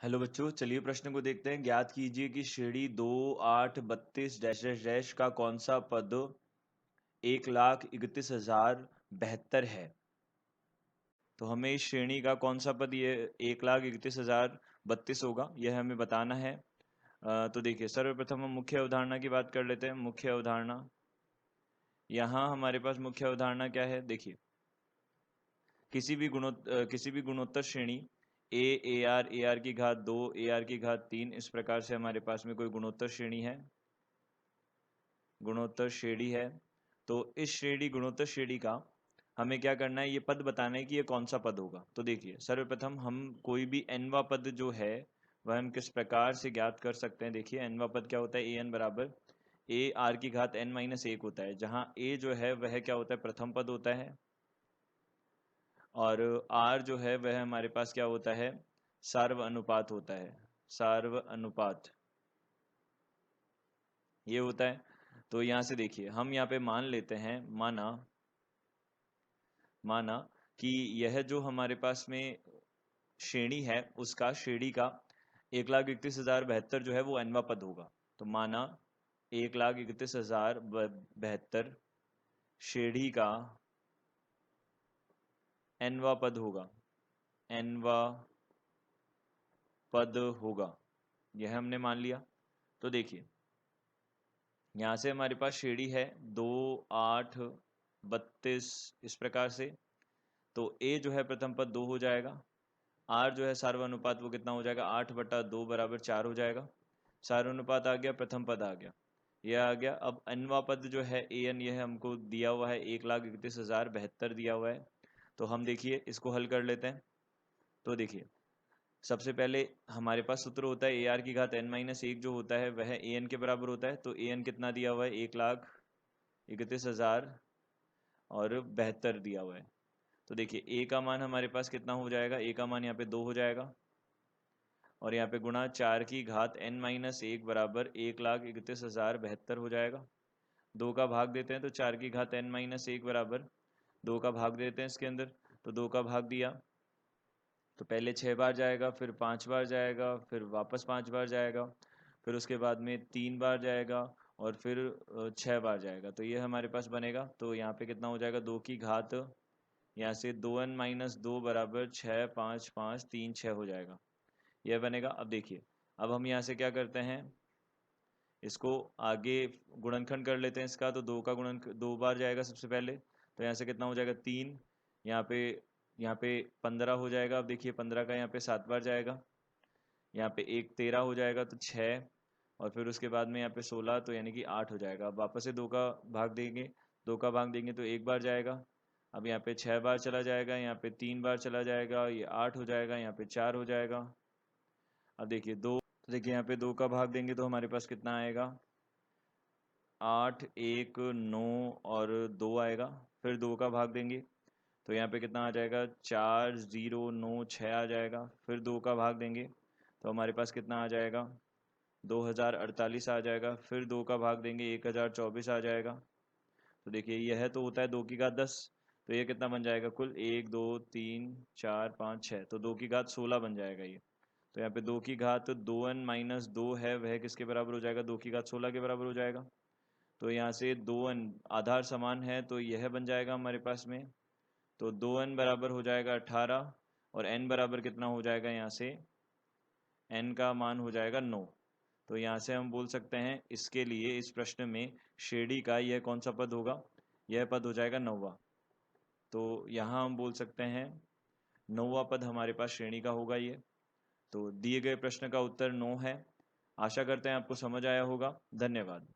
Hello बच्चों, चलिए प्रश्न को देखते हैं। ज्ञात कीजिए कि श्रेणी 2, 8, 32 डैश डैश डैश का कौन सा पद 1,31,072 है। तो हमें इस श्रेणी का कौन सा पद ये 1,31,032 होगा, यह हमें बताना है। तो देखिए, सर्वप्रथम हम मुख्य अवधारणा की बात कर लेते हैं। मुख्य अवधारणा, यहाँ हमारे पास मुख्य अवधारणा क्या है। देखिए, किसी भी गुणोत्तर श्रेणी ए आर की घात 2, ए आर की घात 3, इस प्रकार से हमारे पास में कोई गुणोत्तर श्रेणी है, गुणोत्तर श्रेणी है। तो इस श्रेणी गुणोत्तर श्रेणी का हमें क्या करना है, ये पद बताना है कि ये कौन सा पद होगा। तो देखिए, सर्वप्रथम हम कोई भी nवा पद जो है वह हम किस प्रकार से ज्ञात कर सकते हैं। देखिए, nवा पद क्या होता है, ए एन बराबर ए आर की घात n-1 होता है, जहाँ ए जो है वह क्या होता है, प्रथम पद होता है, और आर जो है वह हमारे पास क्या होता है, सार्व अनुपात होता है, सार्व अनुपात ये होता है। तो यहाँ से देखिए, हम यहाँ पे मान लेते हैं, माना कि यह जो हमारे पास में श्रेणी है उसका श्रेणी का 1,31,072 जो है वो nवा पद होगा। तो माना 1,31,072 श्रेणी का nवा पद होगा, nवा पद होगा, यह हमने मान लिया। तो देखिए, यहाँ से हमारे पास श्रेणी है 2, 8, 32 इस प्रकार से। तो ए जो है प्रथम पद 2 हो जाएगा, आर जो है सार्वनुपात वो कितना हो जाएगा, 8/2 बराबर 4 हो जाएगा। सार्वनुपात आ गया, प्रथम पद आ गया, यह आ गया। अब अनवा पद जो है ए एन, यह हमको दिया हुआ है 1,31,072 दिया हुआ है। तो हम देखिए इसको हल कर लेते हैं। तो देखिए, सबसे पहले हमारे पास सूत्र होता है ए आर की घात n-1 जो होता है वह ए एन के बराबर होता है। तो ए एन कितना दिया हुआ है, 1,31,072 दिया हुआ है। तो देखिए, ए का मान हमारे पास कितना हो जाएगा, ए का मान यहाँ पे 2 हो जाएगा, और यहाँ पे गुणा 4 की घात n-1 बराबर 1,31,072 हो जाएगा। 2 का भाग देते हैं तो 4 की घात n-1 बराबर 2 का भाग देते हैं इसके अंदर, तो 2 का भाग दिया तो पहले 6 बार जाएगा, फिर 5 बार जाएगा, फिर वापस 5 बार जाएगा, फिर उसके बाद में 3 बार जाएगा, और फिर 6 बार जाएगा। तो ये हमारे पास बनेगा। तो यहाँ पे कितना हो जाएगा, 2 की घात, यहाँ से 2n-2 बराबर 6, 5, 5, 3, 6 हो जाएगा, यह बनेगा। अब देखिए, अब हम यहाँ से क्या करते हैं, इसको आगे गुणनखंड कर लेते हैं इसका। तो 2 का गुणन 2 बार जाएगा सबसे पहले, तो यहाँ से कितना हो जाएगा, 3, यहाँ पे 15 हो जाएगा। अब देखिए, 15 का यहाँ पे 7 बार जाएगा, यहाँ पे 1 13 हो जाएगा, तो 6, और फिर उसके बाद में यहाँ पे 16, तो यानी कि 8 हो जाएगा। अब वापस से 2 का भाग देंगे, 2 का भाग देंगे तो 1 बार जाएगा। अब यहाँ पे 6 बार चला जाएगा, यहाँ पे 3 बार चला जाएगा, ये 8 हो जाएगा, यहाँ पे 4 हो जाएगा। अब देखिए 2, तो देखिए यहाँ पे 2 का भाग देंगे तो हमारे पास कितना आएगा, 8, 1, 9 और 2 आएगा। फिर 2 का भाग देंगे तो यहाँ पे कितना आ जाएगा, 4, 0, 9, 6 आ जाएगा। फिर 2 का भाग देंगे तो हमारे पास कितना आ जाएगा, 2048 आ जाएगा। फिर 2 का भाग देंगे, 1024 आ जाएगा। तो देखिए, यह तो होता है 2 की घात 10, तो ये कितना बन जाएगा, कुल 1, 2, 3, 4, 5, 6, तो 2 की घात 16 बन जाएगा ये। तो यहाँ पे 2 की घात 2n-2 है, वह किसके बराबर हो जाएगा, 2 की घात 16 के बराबर हो जाएगा। तो यहाँ से 2n आधार समान है, तो यह बन जाएगा हमारे पास में। तो 2n बराबर हो जाएगा 18, और n बराबर कितना हो जाएगा, यहाँ से n का मान हो जाएगा 9। तो यहाँ से हम बोल सकते हैं इसके लिए, इस प्रश्न में श्रेणी का यह कौन सा पद होगा, यह पद हो जाएगा 9वां। तो यहाँ हम बोल सकते हैं 9वां पद हमारे पास श्रेणी का होगा ये। तो दिए गए प्रश्न का उत्तर 9 है। आशा करते हैं आपको समझ आया होगा। धन्यवाद।